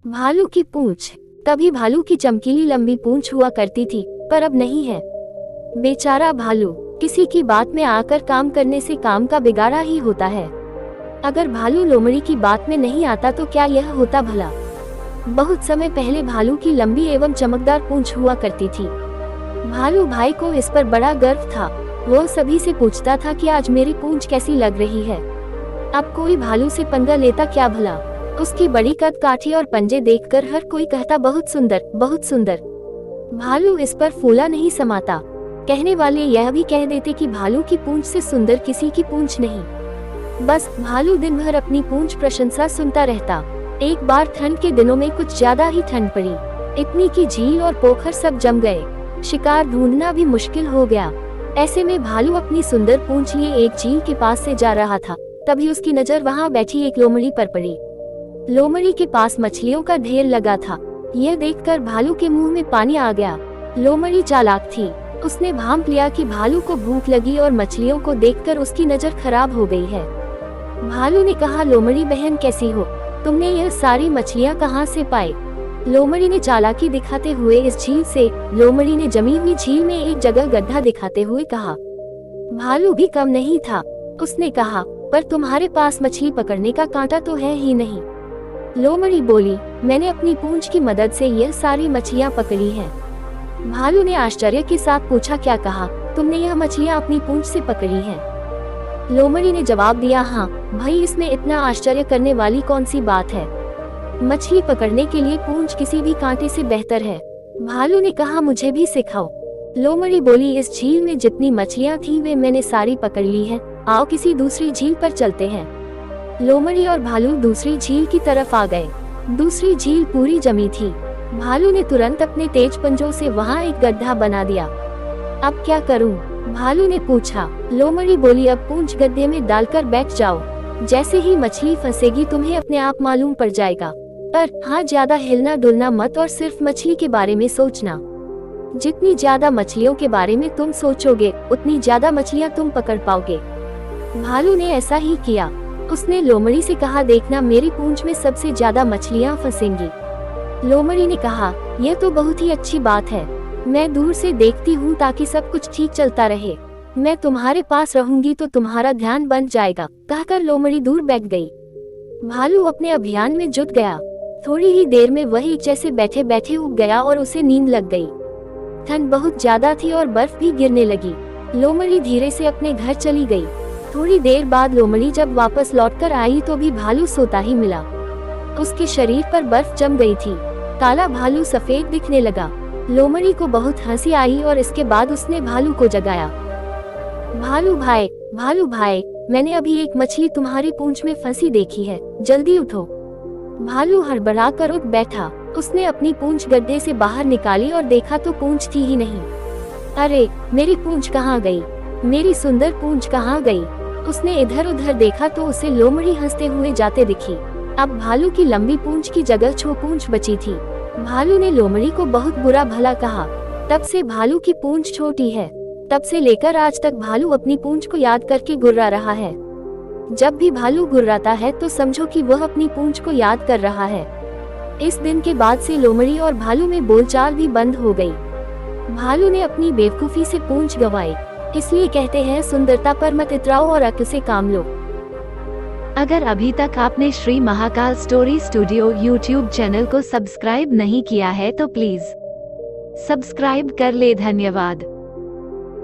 भालू की पूंछ। कभी भालू की चमकीली लंबी पूंछ हुआ करती थी, पर अब नहीं है। बेचारा भालू, किसी की बात में आकर काम करने से काम का बिगाड़ा ही होता है। अगर भालू लोमड़ी की बात में नहीं आता तो क्या यह होता भला। बहुत समय पहले भालू की लंबी एवं चमकदार पूंछ हुआ करती थी। भालू भाई को इस पर बड़ा गर्व था। वह सभी से पूछता था कि आज मेरी पूंछ कैसी लग रही है। अब कोई भालू से पंगा लेता क्या भला। उसकी बड़ी कद काठी और पंजे देखकर हर कोई कहता बहुत सुंदर, बहुत सुंदर। भालू इस पर फूला नहीं समाता। कहने वाले यह भी कह देते कि भालू की पूंछ से सुंदर किसी की पूंछ नहीं। बस भालू दिन भर अपनी पूंछ प्रशंसा सुनता रहता। एक बार ठंड के दिनों में कुछ ज्यादा ही ठंड पड़ी। इतनी की झील और पोखर सब जम गए। शिकार ढूंढना भी मुश्किल हो गया। ऐसे में भालू अपनी सुंदर पूंछ लिए एक झील के पास से जा रहा था। तभी उसकी नजर वहां बैठी एक लोमड़ी पर पड़ी। लोमड़ी के पास मछलियों का ढेर लगा था। यह देखकर भालू के मुंह में पानी आ गया। लोमड़ी चालाक थी। उसने भांप लिया कि भालू को भूख लगी और मछलियों को देखकर उसकी नजर खराब हो गई है। भालू ने कहा, लोमड़ी बहन कैसी हो, तुमने यह सारी मछलियां कहां से पाई। लोमड़ी ने चालाकी दिखाते हुए इस झील से। लोमड़ी ने जमी हुई झील में एक जगह गड्ढा दिखाते हुए कहा। भालू भी कम नहीं था। उसने कहा, पर तुम्हारे पास मछली पकड़ने का कांटा तो है ही नहीं। लोमड़ी बोली, मैंने अपनी पूंछ की मदद से यह सारी मछलियां पकड़ी हैं। भालू ने आश्चर्य के साथ पूछा, क्या कहा, तुमने यह मछलियां अपनी पूंछ से पकड़ी हैं? लोमड़ी ने जवाब दिया, हाँ भाई, इसमें इतना आश्चर्य करने वाली कौन सी बात है। मछली पकड़ने के लिए पूंछ किसी भी कांटे से बेहतर है। भालू ने कहा, मुझे भी सिखाओ। लोमड़ी बोली, इस झील में जितनी मछलियां थी वे मैंने सारी पकड़ ली हैं। आओ किसी दूसरी झील पर चलते हैं। लोमड़ी और भालू दूसरी झील की तरफ आ गए। दूसरी झील पूरी जमी थी। भालू ने तुरंत अपने तेज पंजों से वहां एक गड्ढा बना दिया। अब क्या करूं? भालू ने पूछा। लोमड़ी बोली, अब पूंछ गड्ढे में डालकर बैठ जाओ। जैसे ही मछली फंसेगी तुम्हें अपने आप मालूम पड़ जाएगा। पर हाँ, ज्यादा हिलना डुलना मत और सिर्फ मछली के बारे में सोचना। जितनी ज्यादा मछलियों के बारे में तुम सोचोगे उतनी ज्यादा मछलियां तुम पकड़ पाओगे। भालू ने ऐसा ही किया। उसने लोमड़ी से कहा, देखना मेरी पूंछ में सबसे ज्यादा मछलियां फंसेंगी। लोमड़ी ने कहा, यह तो बहुत ही अच्छी बात है। मैं दूर से देखती हूँ ताकि सब कुछ ठीक चलता रहे। मैं तुम्हारे पास रहूंगी तो तुम्हारा ध्यान बन जाएगा। कहकर लोमड़ी दूर बैठ गई। भालू अपने अभियान में जुट गया। थोड़ी ही देर में वही जैसे बैठे बैठे उग गया और उसे नींद लग गई। ठंड बहुत ज्यादा थी और बर्फ भी गिरने लगी। लोमड़ी धीरे से अपने घर चली गई। थोड़ी देर बाद लोमड़ी जब वापस लौटकर आई तो भी भालू सोता ही मिला। उसके शरीर पर बर्फ जम गई थी। काला भालू सफेद दिखने लगा। लोमड़ी को बहुत हंसी आई और इसके बाद उसने भालू को जगाया। भालू भाई, मैंने अभी एक मछली तुम्हारी पूंछ में फंसी देखी है, जल्दी उठो। भालू हड़बड़ा कर उठ बैठा। उसने अपनी पूंछ गड्ढे से बाहर निकाली और देखा तो पूंछ थी ही नहीं। अरे, मेरी पूंछ कहाँ गई? मेरी सुंदर पूंछ कहाँ गई? उसने इधर उधर देखा तो उसे लोमड़ी हंसते हुए जाते दिखी। अब भालू की लंबी पूंछ की जगह छो पूंछ बची थी। भालू ने लोमड़ी को बहुत बुरा भला कहा। तब से भालू की पूंछ छोटी है। तब से लेकर आज तक भालू अपनी पूंछ को याद करके गुर्रा रहा है। जब भी भालू गुर्राता है तो समझो कि वह अपनी पूंछ को याद कर रहा है। इस दिन के बाद से लोमड़ी और भालू में बोलचाल भी बंद हो गई। भालू ने अपनी बेवकूफी से पूंछ गंवाई। इसलिए कहते हैं, सुंदरता पर मत इतराओ और अक्ल से काम लो। अगर अभी तक आपने Shri Mahakal story studio YouTube channel को सब्सक्राइब नहीं किया है तो प्लीज सब्सक्राइब कर ले। धन्यवाद।